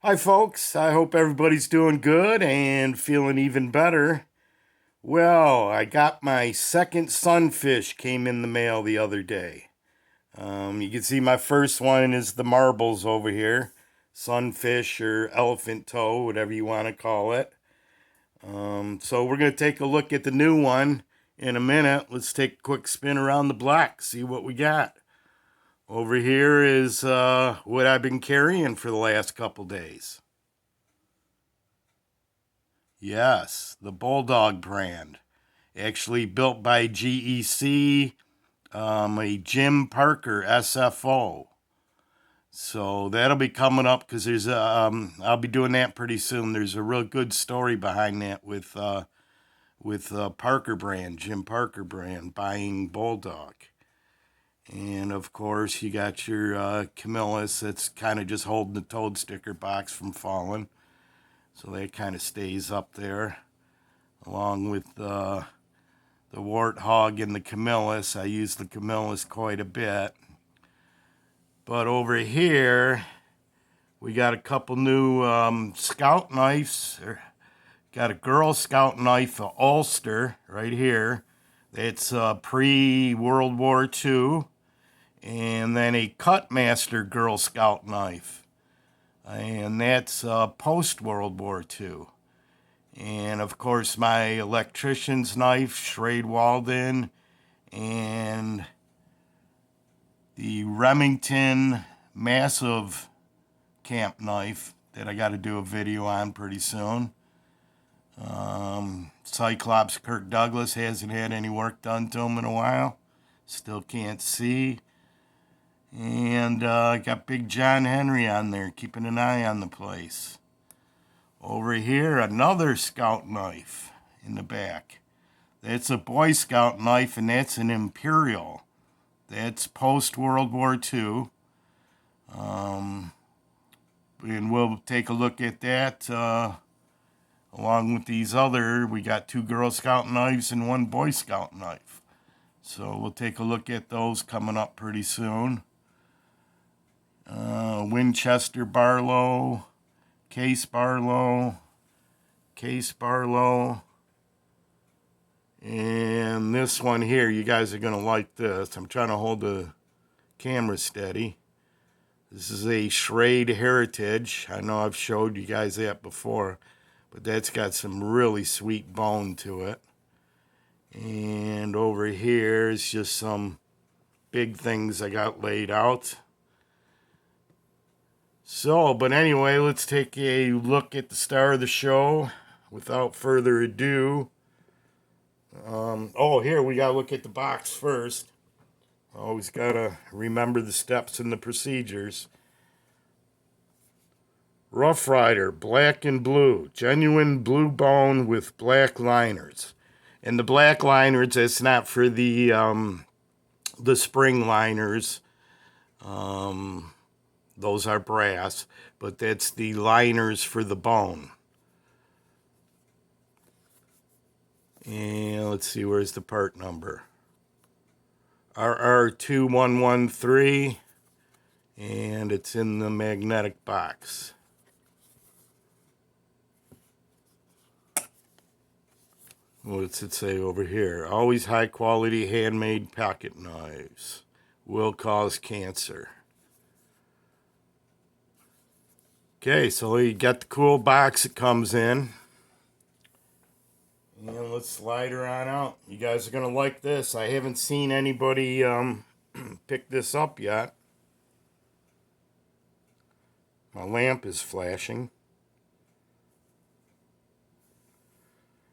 Hi, folks. I hope everybody's doing good and feeling even better. Well, I got my second sunfish came in the mail the other day. You can see my first one is the marbles over here. Sunfish or elephant toe, whatever you want to call it. So we're going to take a look at the new one in a minute. Let's take a quick spin around the block, see what we got. Over here is what I've been carrying for the last couple days. Yes, the Bulldog brand. Actually built by GEC, a Jim Parker SFO. So that'll be coming up because there's I'll be doing that pretty soon. There's a real good story behind that with Parker brand, Jim Parker brand, buying Bulldog. And of course you got your Camillus that's kind of just holding the toad sticker box from falling. So that kind of stays up there, along with the warthog and the Camillus. I use the Camillus quite a bit. But over here, we got a couple new scout knives. Got a Girl Scout knife, a Ulster, right here. That's pre-World War II. And then a Cutmaster Girl Scout knife. And that's post-World War II. And of course my electrician's knife, Schrade Walden, and the Remington massive camp knife that I got to do a video on pretty soon. Cyclops Kirk Douglas hasn't had any work done to him in a while. Still can't see. And got Big John Henry on there, keeping an eye on the place. Over here, another scout knife in the back. That's a Boy Scout knife, and that's an Imperial. That's post-World War II. And we'll take a look at that along with these other. We got 2 Girl Scout knives and 1 Boy Scout knife. So we'll take a look at those coming up pretty soon. Winchester Barlow, Case Barlow, and this one here, you guys are going to like this. I'm trying to hold the camera steady. This is a Schrade Heritage. I know I've showed you guys that before, but that's got some really sweet bone to it. And over here is just some big things I got laid out. So, but anyway, let's take a look at the star of the show. Without further ado, here we gotta look at the box first. Always gotta remember the steps and the procedures. Rough Ryder, black and blue, genuine blue bone with black liners. And the black liners, that's not for the spring liners. Those are brass, but that's the liners for the bone. And let's see, where's the part number? RR2113, and it's in the magnetic box. What's it say over here? Always high quality handmade pocket knives. Will cause cancer. Okay, so you got the cool box it comes in. And let's slide her on out. You guys are going to like this. I haven't seen anybody pick this up yet. My lamp is flashing.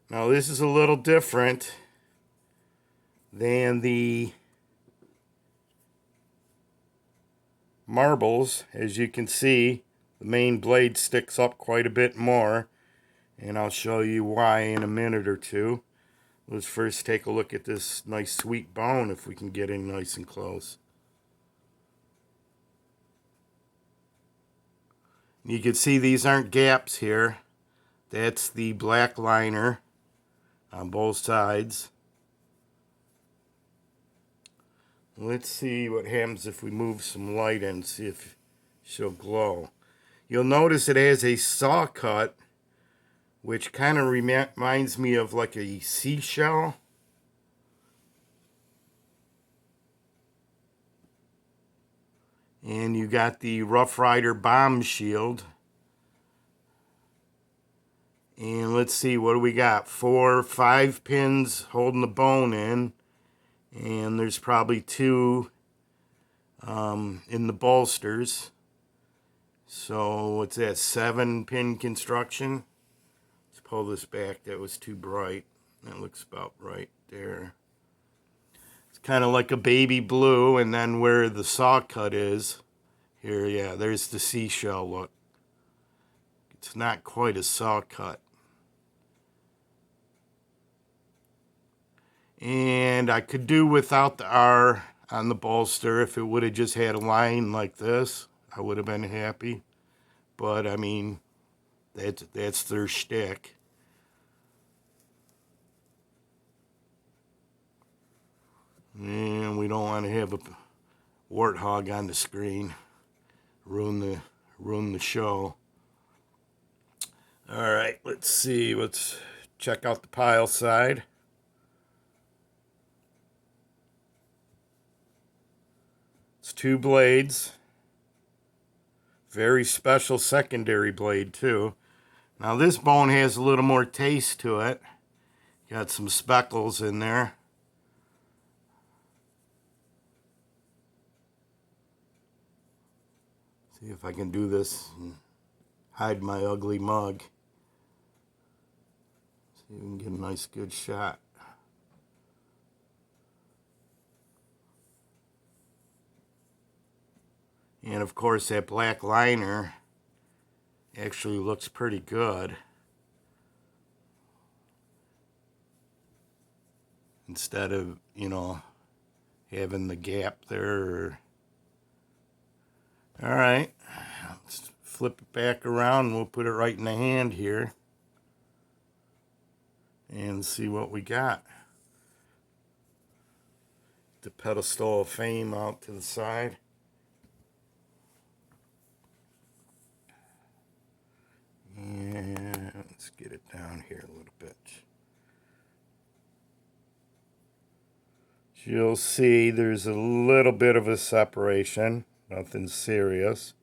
Now this is a little different than the marbles. As you can see, the main blade sticks up quite a bit more, and I'll show you why in a minute or two. Let's first take a look at this nice sweet bone, if we can get in nice and close. You can see these aren't gaps here. That's the black liner on both sides. Let's see what happens if we move some light in, see if she'll glow. You'll notice it has a saw cut, which kind of reminds me of like a seashell. And you got the Rough Ryder bomb shield. And let's see, what do we got? 5 pins holding the bone in. And there's probably 2 in the bolsters. So what's that, 7-pin construction? Let's pull this back. That was too bright. That looks about right there. It's kind of like a baby blue, and then where the saw cut is, here, yeah, there's the seashell look. It's not quite a saw cut. And I could do without the R on the bolster. If it would have just had a line like this, I would have been happy. But I mean, that's their shtick. And we don't want to have a warthog on the screen. Ruin the show. All right, let's see. Let's check out the pile side. It's 2 blades. Very special secondary blade too. Now this bone has a little more taste to it. Got some speckles in there. See if I can do this and hide my ugly mug. See if we can get a nice good shot. And of course that black liner actually looks pretty good. Instead of, you know, having the gap there. All right, let's flip it back around and we'll put it right in the hand here and see what we got. The pedestal of fame out to the side. And let's get it down here a little bit. You'll see there's a little bit of a separation, nothing serious.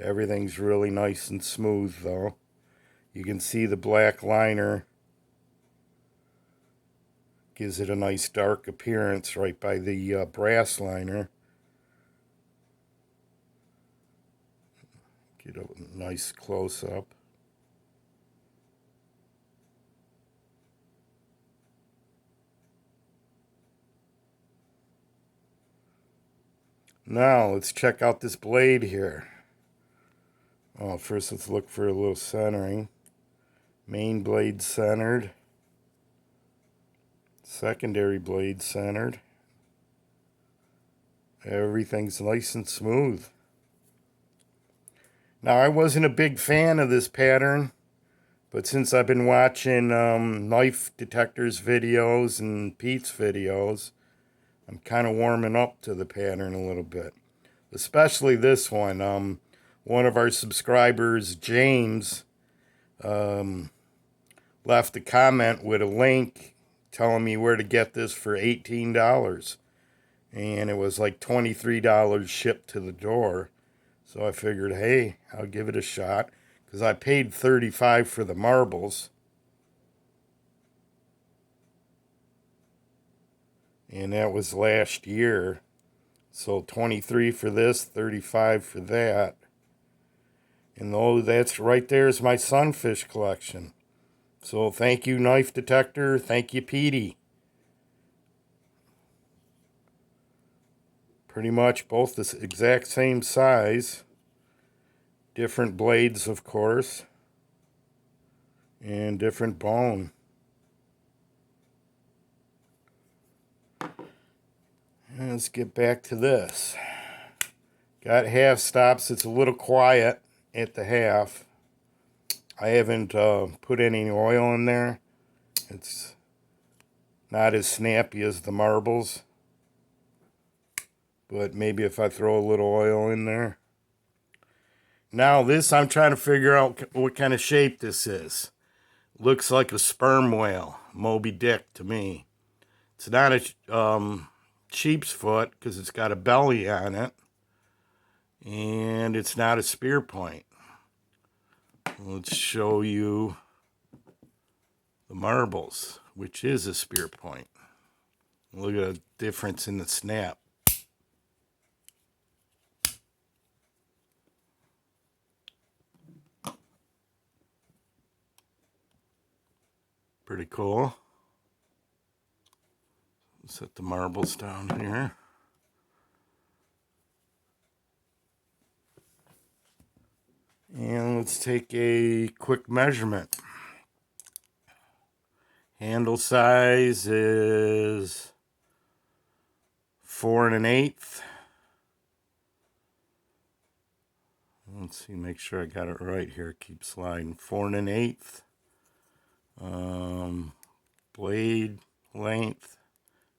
Everything's really nice and smooth though. You can see the black liner gives it a nice dark appearance right by the brass liner. Get a nice close-up. Now let's check out this blade here. Oh, first let's look for a little centering. Main blade centered. Secondary blade centered. Everything's nice and smooth. Now, I wasn't a big fan of this pattern, but since I've been watching knife detectors videos and Pete's videos, I'm kind of warming up to the pattern a little bit. Especially this one. One of our subscribers, James, left a comment with a link telling me where to get this for $18. And it was like $23 shipped to the door. So I figured, hey, I'll give it a shot, because I paid $35 for the marbles. And that was last year. So $23 for this, $35 for that. And oh, that's right there is my Sunfish collection. So thank you, Knife Detector. Thank you, Petey. Pretty much both the exact same size. Different blades, of course. And different bone. And let's get back to this. Got half stops. It's a little quiet at the half. I haven't put any oil in there. It's not as snappy as the marbles. But maybe if I throw a little oil in there. Now this, I'm trying to figure out what kind of shape this is. Looks like a sperm whale, Moby Dick to me. It's not a sheep's foot because it's got a belly on it. And it's not a spear point. Let's show you the marbles, which is a spear point. Look at the difference in the snap. Pretty cool. Set the marbles down here. And let's take a quick measurement. Handle size is 4 1/8. Let's see, make sure I got it right here. Keep sliding. 4 1/8. Blade length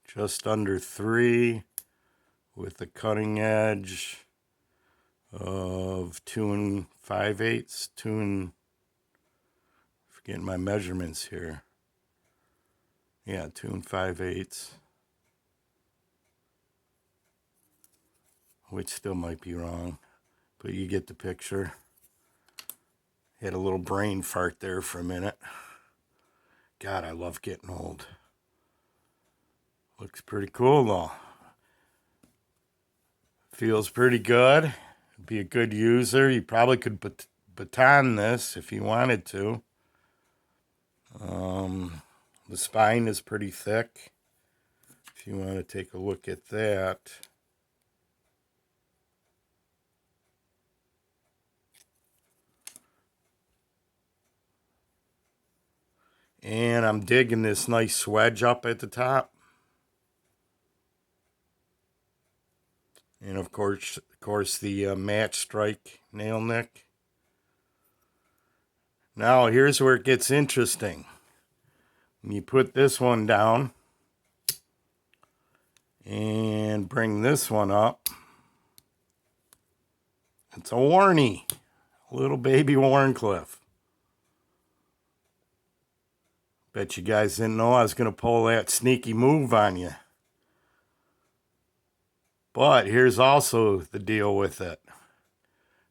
just under 3 with a cutting edge of 2 5/8. Forgetting my measurements here. Yeah, 2 5/8. Which still might be wrong, but you get the picture. Had a little brain fart there for a minute. God, I love getting old. Looks pretty cool though. Feels pretty good. Be a good user. You probably could baton this if you wanted to. The spine is pretty thick. If you want to take a look at that. And I'm digging this nice swedge up at the top. And of course the match strike nail nick. Now here's where it gets interesting. When you put this one down and bring this one up, it's a Warnie, little baby Warrencliff. Bet you guys didn't know I was going to pull that sneaky move on you. But here's also the deal with it.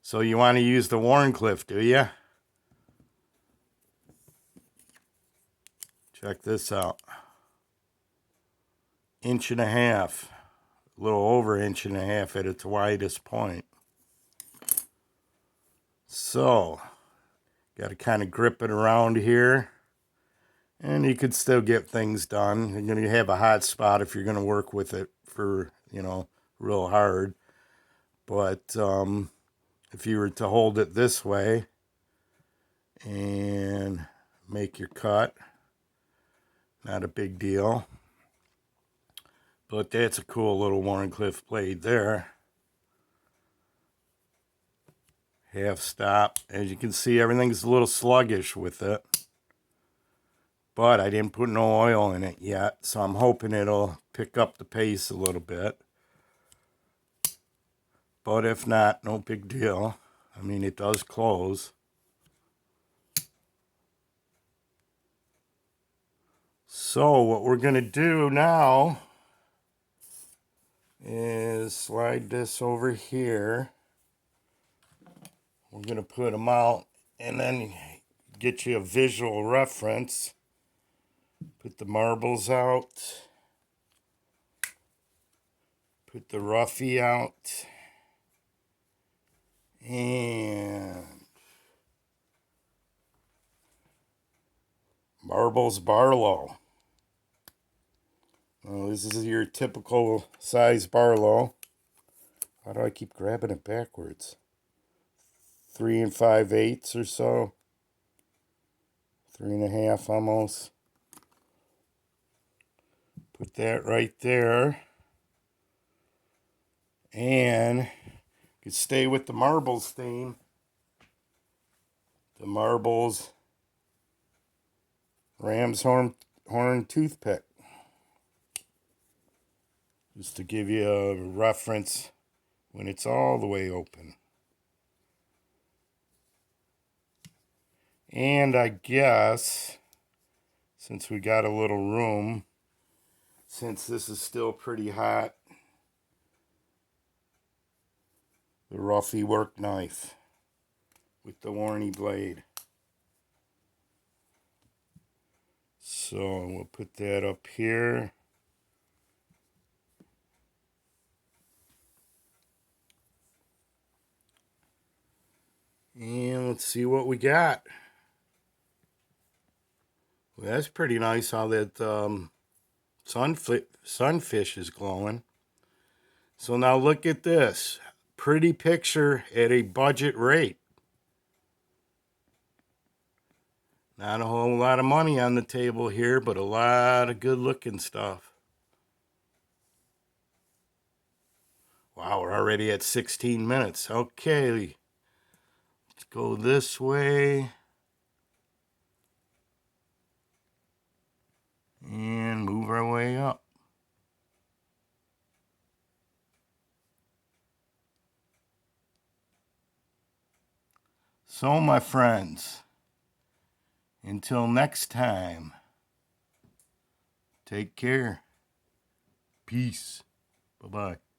So you want to use the Warrencliff, do you? Check this out. 1.5 inches. A little over 1.5 inches at its widest point. So, got to kind of grip it around here. And you could still get things done. You're going to have a hot spot if you're going to work with it for, real hard. But if you were to hold it this way and make your cut, not a big deal. But that's a cool little Warrencliff blade there. Half stop. As you can see, everything's a little sluggish with it. But I didn't put no oil in it yet, so I'm hoping it'll pick up the pace a little bit. But if not, no big deal. I mean, it does close. So what we're going to do now is slide this over here. We're going to put them out and then get you a visual reference. Put the marbles out. Put the roughy out. And marbles Barlow. Well, this is your typical size Barlow. How do I keep grabbing it backwards? 3 5/8 or so. 3.5 almost. Put that right there. And you can stay with the marbles theme. The marbles ram's horn toothpick. Just to give you a reference when it's all the way open. And I guess, since we got a little room, since this is still pretty hot, the roughy work knife with the Warney blade. So we'll put that up here. And let's see what we got. Well, that's pretty nice how that sunfish is glowing. So now look at this. Pretty picture at a budget rate. Not a whole lot of money on the table here, but a lot of good looking stuff. Wow, we're already at 16 minutes. Okay, let's go this way. And move our way up. So, my friends, until next time, take care. Peace. Bye-bye.